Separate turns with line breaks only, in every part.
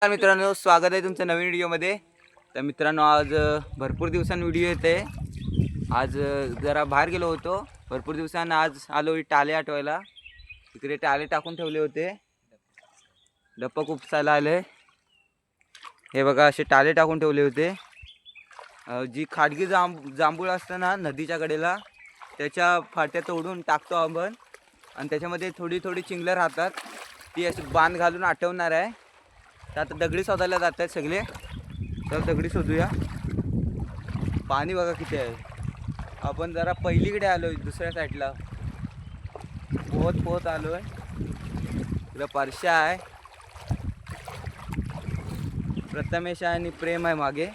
मित्रांनो, स्वागत आहे तुमचं नवीन व्हिडिओमध्ये. तर मित्रांनो, आज भरपूर दिवसांनी व्हिडिओ येते. आज जरा बाहेर गेलो होतो भरपूर दिवसांनी. आज आलो टाले आठवायला. इकडे टाले टाकून ठेवले होते, डप्पक उपसायला आले. हे बघा, असे टाले टाकून ठेवले होते. जी खाडगी जांभूळ असतं ना नदीच्या कडेला, त्याच्या फाट्या तोडून टाकतो आपण आणि त्याच्यामध्ये थोडी थोडी चिंगलं राहतात. ती अशी बांध घालून आठवणार आहे. तर आता दगडी शोधायला जात आहेत सगळे. तर दगडी शोधूया. पाणी बघा किती आहे. आपण जरा पहिलीकडे आलो आहे, दुसऱ्या साईडला पोहत पोहत आलो आहे. इकडं परशा आहे, प्रथमेश आहे आणि प्रेम आहे मागे.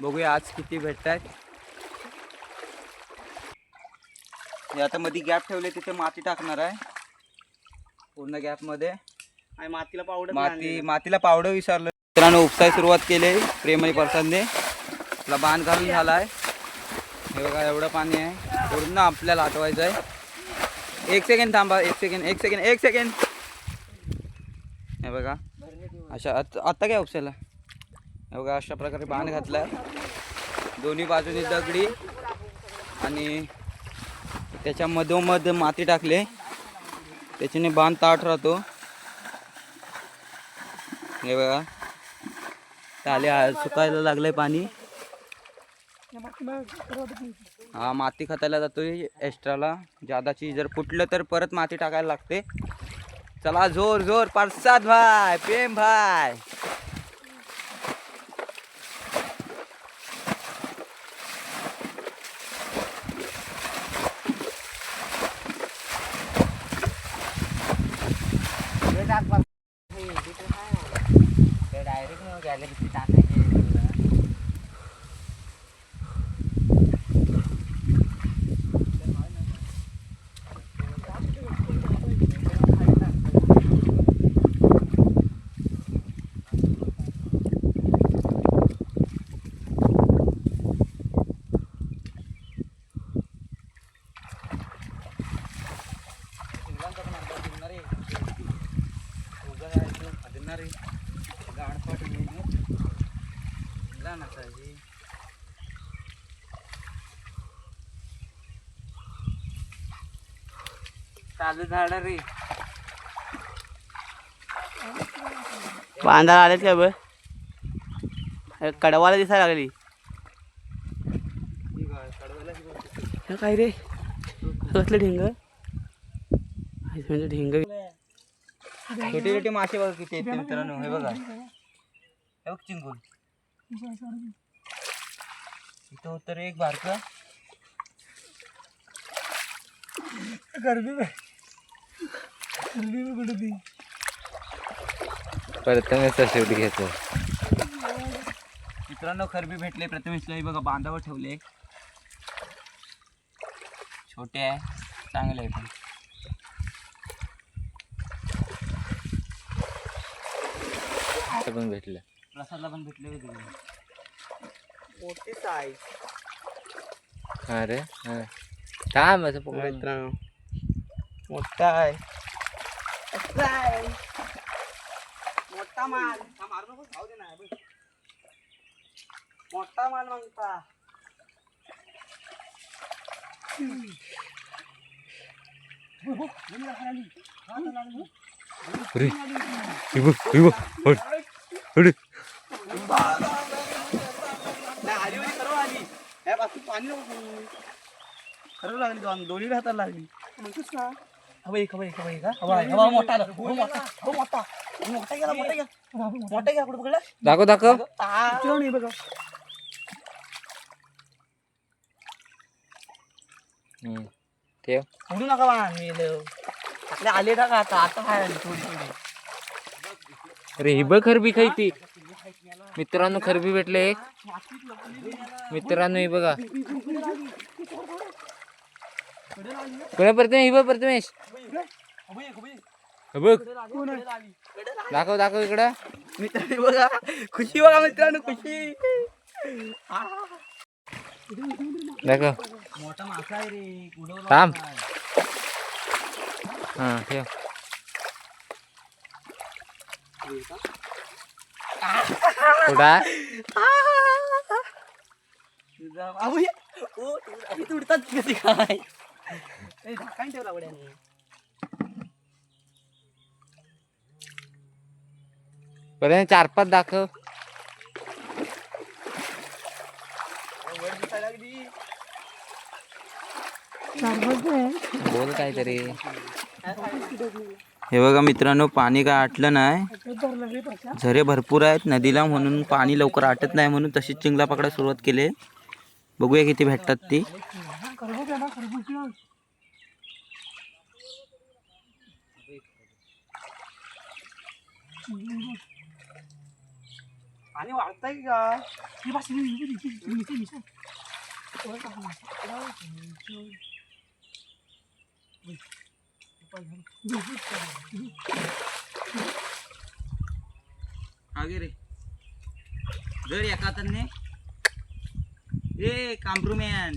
बघूया आज किती भेटत आहेत. हे आता मध्ये गॅप ठेवले, तिथे माती टाकणार आहे पूर्ण गॅपमध्ये.
आणि
मातीला पावडं विसरलं. मित्रांनो, उपसाय सुरुवात केली प्रेम आणि प्रसादने. आपला बांध घालून झाला आहे. हे बघा, एवढं पाणी आहे, पूर्ण आपल्याला आठवायचं आहे. एक सेकंड थांबा, एक सेकंड. हे बघा, अशा आत्ता काय उपसायला. हे बघा, अशा प्रकारे बांध घातला आहे. दोन्ही बाजूनी दगडी आणि त्याच्या मधोमध माती टाकले, त्याच्याने बांध ताठ राहतो. हे बघा, टाले सुकायला लागलंय पाणी. हा, माती खतायला जातोय एक्स्ट्राला जादाची. जर फुटलं तर परत माती टाकायला लागते. चला, जोर जोर. प्रसाद भाई, प्रेम भाई, चालू झाडा रे.
बांधायला आलेत काय बघ, कडवाला दिसायला लागली. काय रे, कसलं ढिंग ढिंग.
छोटे छोटे मासे बघा किती आहेत मित्रांनो. हे बघा, हे बघ चिंगूल. इथं होतं रे एक बारकं. मित्रांनो, खरबी भेटले प्रथमेशला. बघा, बांधावर ठेवले. छोटे आहे, चांगले आहे. पण भेटले, प्रसादला पण भेटले.
मोठी साईज.
अरे काय माझं
मित्रांनो, मोठा आहे. मोठा माल मारू नको, खाऊ दे ना. मोठा माल मागता. पाणी खरं लागली, दोन्ही हाताला लागली. खबाई का मोठा घ्या कुठं बघला.
दाखव
बघा.
ठेव,
उडू नका बा. आपल्या आले ना का आता खायला थोडी.
अरे, ही बघ खरबी खायची. मित्रांनो, खरबी भेटले एक. मित्रांनो, ही बघा. प्रथमेश बघ, दाखव इकडं.
मित्रांनो बघा, खुशी बघा मित्रांनो, खुशी.
दाखव.
मोठा मासा आहे रे.
थांब. हा, ठेव. कुठा
तुझा बाबू ये. ओ तुडतात कधी काय ढाकान ठेवला वड्याने.
बरं 4-5 दाखव.
वर दिसायला लागली.
बोल काहीतरी. हे बघा मित्रांनो, पाणी काय आटलं नाही. झरे भरपूर आहेत नदीला, म्हणून पाणी लवकर आटत नाही, म्हणून तशीच चिंगला पकडायला सुरुवात केली. बघूया किती भेटतात ती.
पाणी वाढतंय का?
आगे रे जर एका तन्ने ए कांबरू मॅन.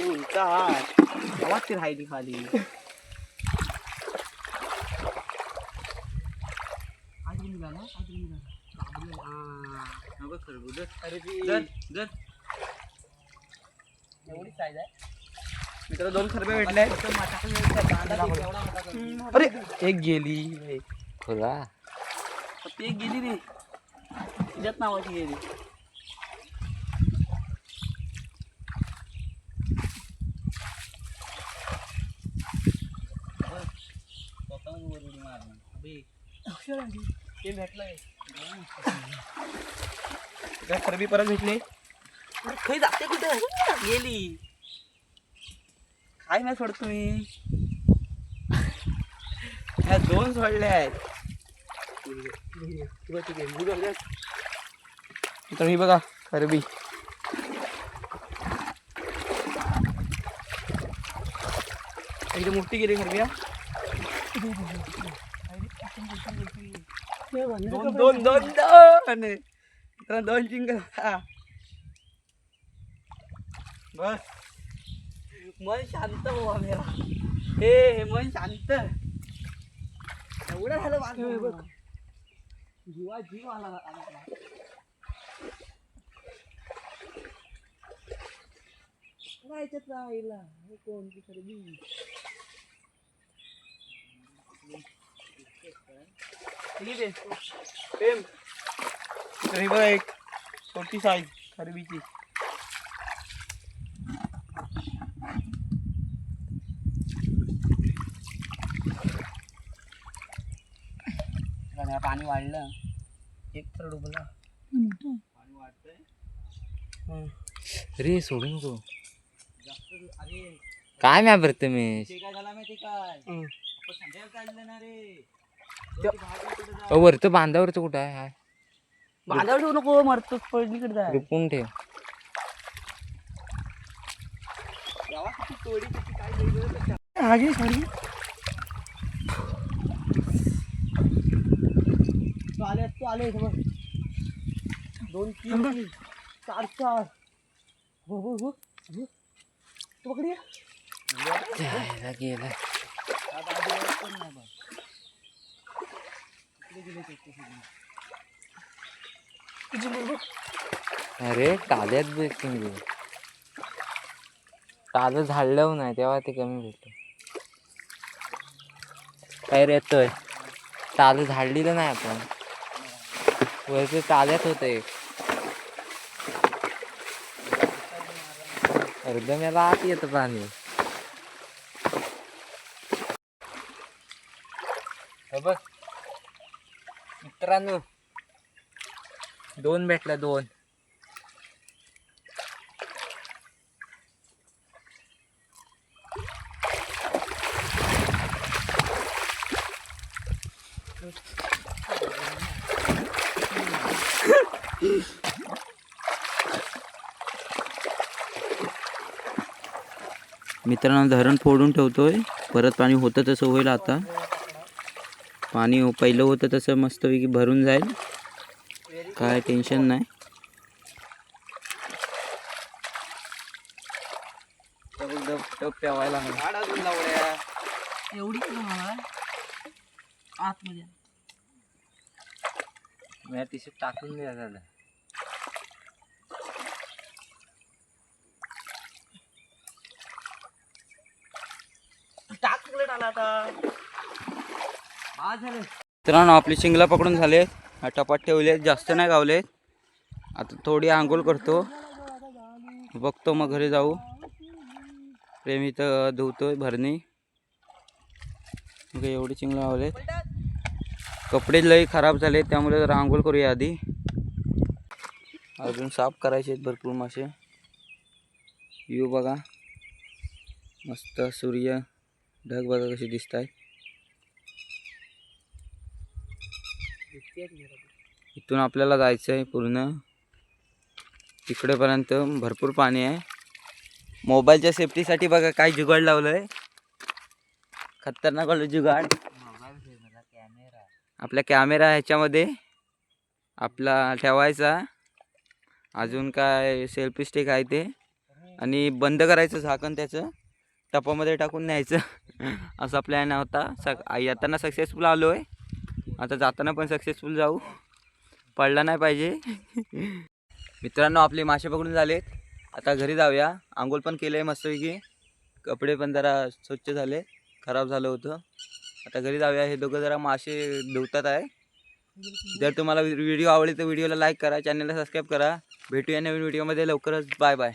उंचा आवाज ती राहिली खाली. एवढी साईज आहे मित्र. 2 खरबे भेटले. अरे एक गेली.
खुला
ती एक गेली रे. तिच्यात नावाची गेली. ते भेटलंय. खरबी परत भेटले. काही जाते कुठे गेली. काय नाही सोडत तुम्ही. ह्या 2 सोडल्या आहेत. तर ही बघा खरबी. एकदम मोठी गेली खरबी. दोन चिंगल. बस मन शांत हो मेरा. हे मन शांत. एवढं झालं माझं. जीवा जीव आला. राहायच्यात राहिला कोणती खरबी. तरी बघा एक छोटी साईज खरबीची. पाणी वाढलं. एक तर डुबला. पाणी वाढतंय
रे सोडू नको. काय म्या प्रथमेश
काय झाला माहिती काय? संध्याकाळ चाललं ना रे.
वरचं बांधावरचं कुठं आहे?
बांधावर ठेवू नको. मरतोच पडलीकडे जाय.
रुपून ठेव.
आगे सॉरी. तू आले समज. 2 3 4 4. हो तू पकडी.
गेला. अरे टाल्यात भेटते. टालं झाडलं नाही तेव्हा ते कमी भेटत. काय रे येतोय. टालं झाडलेलं नाही आपण. वरती टाल्यात होत एक. एकदम याला आत येतं पाणी. बघ मित्रांनो 2 भेटल्या. 2 मित्रांनो धरण फोडून ठेवतोय. परत पाणी होतं तसं होईल. आता पाणी पहिलं होतं तसं मस्तपैकी भरून जाईल. काय टेन्शन नाही. टप प्यावायला अजून लावल्या.
एवढी तुम्हाला आतमध्ये
मी टी शर्ट टाकून द्या दादा.
टाक प्लेट आला आता. आज झालं.
मित्रांनो आपली शिंगला पकडून झाले. टपात ठेवले, जास्त नाही गावले. आता थोडी आंघोळ करतो, बघतो मग घरी जाऊ. प्रेमी तर धुवतोय भरणी. मग एवढी चिंगला लावले. कपडे लई खराब झाले त्यामुळे जरा आंघोळ करूया आधी. अजून साफ करायचे आहेत भरपूर मासे. व्ह्यू बघा मस्त, सूर्य ढग बघा कसे दिसत आहेत. इथून आपल्याला जायचं आहे पूर्ण तिकडेपर्यंत. भरपूर पाणी आहे. मोबाईलच्या सेफ्टीसाठी बघा काय जुगाड लावलंय, खतरनाक वाला जुगाड. आपला कॅमेरा ह्याच्यामध्ये आपला ठेवायचा. अजून काय सेल्फी स्टिक आहे ते, आणि बंद करायचं झाकण, त्याचं टपामध्ये टाकून न्यायचं. असा प्लॅन होता. येताना सक्सेसफुल आलो आहे, आता जाताना पण सक्सेसफुल जाऊ, पडला नाही पाहिजे. मित्रांनो आपले मासे पकडून झालेत. आता घरी जाऊया. आंघोळ पण केलं आहे मस्तपैकी. कपडे पण जरा स्वच्छ झाले, खराब झालं होतं. आता घरी जाऊया. हे दोघं जरा मासे धुवतात आहे. जर तुम्हाला व्हिडिओ आवडले तर व्हिडिओला लाईक करा, चॅनलला सबस्क्राईब करा. भेटूया नवीन व्हिडिओमध्ये लवकरच. Bye bye.